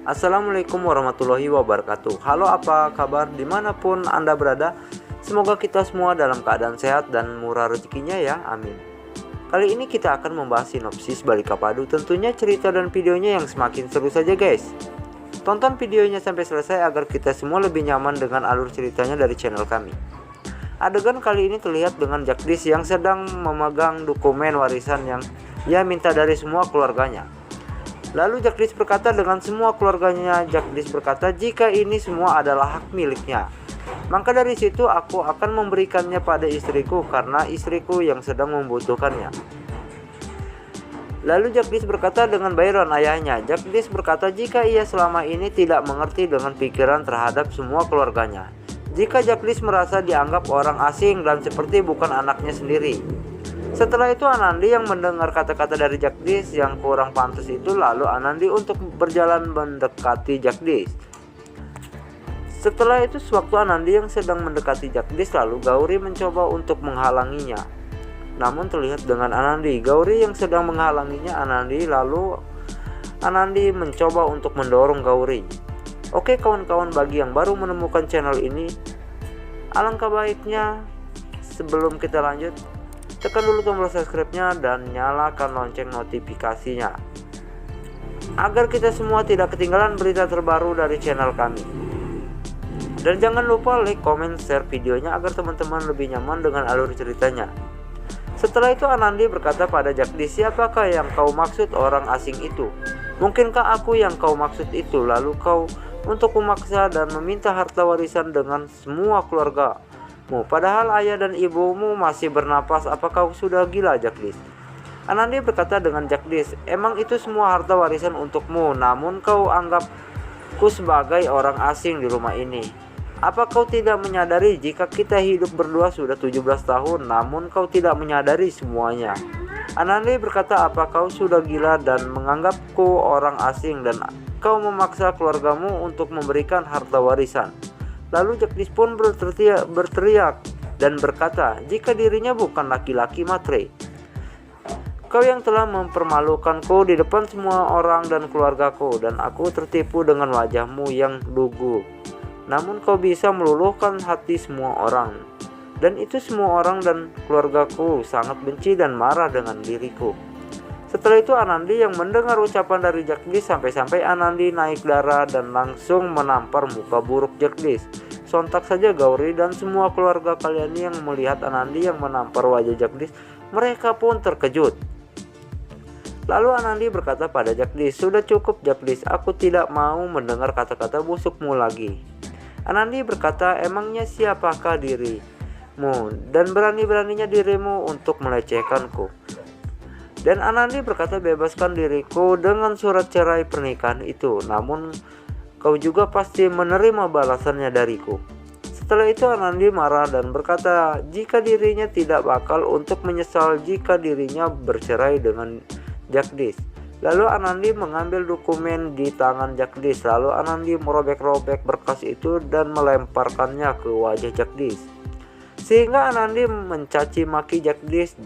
Assalamualaikum warahmatullahi wabarakatuh. Halo, apa kabar dimanapun Anda berada? Semoga kita semua dalam keadaan sehat dan murah rezekinya ya, amin. Kali ini kita akan membahas sinopsis Balika Padu, tentunya cerita dan videonya yang semakin seru saja guys. Tonton videonya sampai selesai agar kita semua lebih nyaman dengan alur ceritanya dari channel kami. Adegan kali ini terlihat dengan Jagdish yang sedang memegang dokumen warisan yang ia minta dari semua keluarganya. Lalu Jagdish berkata dengan semua keluarganya, Jagdish berkata, jika ini semua adalah hak miliknya, maka dari situ aku akan memberikannya pada istriku karena istriku yang sedang membutuhkannya. Lalu Jagdish berkata dengan Byron ayahnya. Jagdish berkata jika ia selama ini tidak mengerti dengan pikiran terhadap semua keluarganya. Jika Jagdish merasa dianggap orang asing dan seperti bukan anaknya sendiri. Setelah itu Anandi yang mendengar kata-kata dari Jagdish yang kurang pantas itu, lalu Anandi untuk berjalan mendekati Jagdish. Setelah itu sewaktu Anandi yang sedang mendekati Jagdish, lalu Gauri mencoba untuk menghalanginya. Namun terlihat dengan Anandi, Gauri yang sedang menghalanginya lalu Anandi mencoba untuk mendorong Gauri. Oke kawan-kawan, bagi yang baru menemukan channel ini, alangkah baiknya sebelum kita lanjut, tekan dulu tombol subscribe-nya dan nyalakan lonceng notifikasinya agar kita semua tidak ketinggalan berita terbaru dari channel kami. Dan jangan lupa like, comment, share videonya agar teman-teman lebih nyaman dengan alur ceritanya. Setelah itu Anandi berkata pada Jagdish, siapakah yang kau maksud orang asing itu? Mungkinkah aku yang kau maksud itu? Lalu kau untuk memaksa dan meminta harta warisan dengan semua keluarga. Padahal ayah dan ibumu masih bernapas. Apakah kau sudah gila, Jagdish? Anandi berkata dengan Jagdish, emang itu semua harta warisan untukmu, namun kau anggapku sebagai orang asing di rumah ini. Apa kau tidak menyadari jika kita hidup berdua sudah 17 tahun, namun kau tidak menyadari semuanya? Anandi berkata, apa kau sudah gila dan menganggapku orang asing dan kau memaksa keluargamu untuk memberikan harta warisan? Lalu Jagdish pun berteriak dan berkata, jika dirinya bukan laki-laki matre, kau yang telah mempermalukanku di depan semua orang dan keluargaku, dan aku tertipu dengan wajahmu yang lugu. Namun kau bisa meluluhkan hati semua orang, dan itu semua orang dan keluargaku sangat benci dan marah dengan diriku. Setelah itu Anandi yang mendengar ucapan dari Jagdish, sampai-sampai Anandi naik darah dan langsung menampar muka buruk Jagdish. Sontak saja Gauri dan semua keluarga kalian yang melihat Anandi yang menampar wajah Jagdish, mereka pun terkejut. Lalu Anandi berkata pada Jagdish, sudah cukup Jagdish, aku tidak mau mendengar kata-kata busukmu lagi. Anandi berkata, emangnya siapakah dirimu dan berani-beraninya dirimu untuk melecehkanku? Dan Anandi berkata, bebaskan diriku dengan surat cerai pernikahan itu, namun kau juga pasti menerima balasannya dariku. Setelah itu Anandi marah dan berkata jika dirinya tidak bakal untuk menyesal jika dirinya bercerai dengan Jagdish. Lalu Anandi mengambil dokumen di tangan Jagdish, lalu Anandi merobek-robek berkas itu dan melemparkannya ke wajah Jagdish. Sehingga Anandi mencaci maki Jagdish,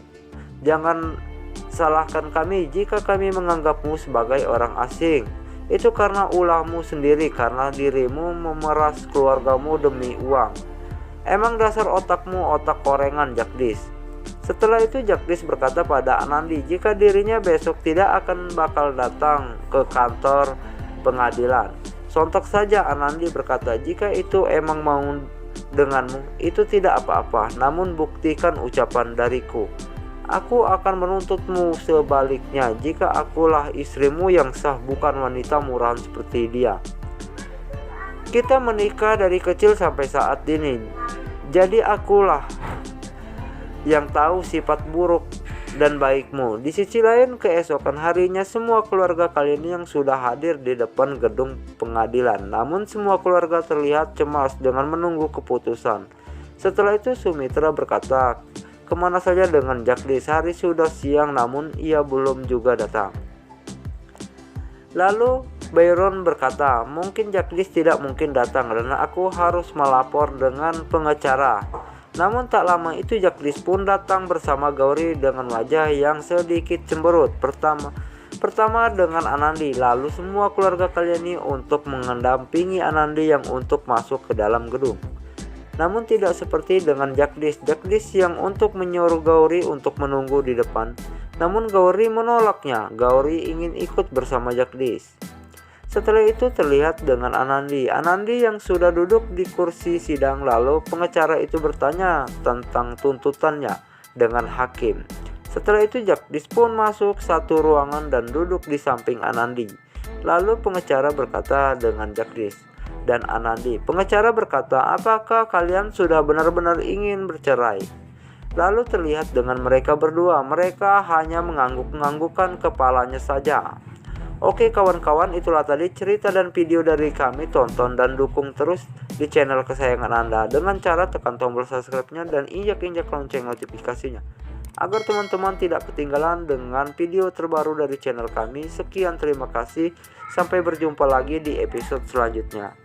jangan salahkan kami jika kami menganggapmu sebagai orang asing. Itu karena ulahmu sendiri, karena dirimu memeras keluargamu demi uang. Emang dasar otakmu otak korengan, Jagdish. Setelah itu Jagdish berkata pada Anandi jika dirinya besok tidak akan bakal datang ke kantor pengadilan. Sontak saja Anandi berkata, jika itu emang mau denganmu, itu tidak apa-apa, namun buktikan ucapan dariku. Aku akan menuntutmu sebaliknya jika akulah istrimu yang sah, bukan wanita murahan seperti dia. Kita menikah dari kecil sampai saat ini, jadi akulah yang tahu sifat buruk dan baikmu. Di sisi lain, keesokan harinya semua keluarga kalian yang sudah hadir di depan gedung pengadilan, namun semua keluarga terlihat cemas dengan menunggu keputusan. Setelah itu Sumitra berkata, kemana saja dengan Jagdish? Hari sudah siang namun ia belum juga datang. Lalu Byron berkata, mungkin Jagdish tidak mungkin datang karena aku harus melapor dengan pengacara. Namun tak lama itu Jagdish pun datang bersama Gauri dengan wajah yang sedikit cemberut. Pertama dengan Anandi, lalu semua keluarga Kalyani untuk mendampingi Anandi yang untuk masuk ke dalam gedung. Namun tidak seperti dengan Jagdish yang untuk menyuruh Gauri untuk menunggu di depan. Namun Gauri menolaknya. Gauri ingin ikut bersama Jagdish. Setelah itu terlihat dengan Anandi yang sudah duduk di kursi sidang, lalu pengacara itu bertanya tentang tuntutannya dengan hakim. Setelah itu Jagdish pun masuk satu ruangan dan duduk di samping Anandi. Lalu pengacara berkata dengan Jagdish dan Anandi. Pengacara berkata, apakah kalian sudah benar-benar ingin bercerai? Lalu terlihat dengan mereka berdua, mereka hanya mengangguk-anggukkan kepalanya saja. Oke kawan-kawan, itulah tadi cerita dan video dari kami. Tonton dan dukung terus di channel kesayangan Anda dengan cara tekan tombol subscribe-nya dan injak-injak lonceng notifikasinya, agar teman-teman tidak ketinggalan dengan video terbaru dari channel kami. Sekian, terima kasih. Sampai berjumpa lagi di episode selanjutnya.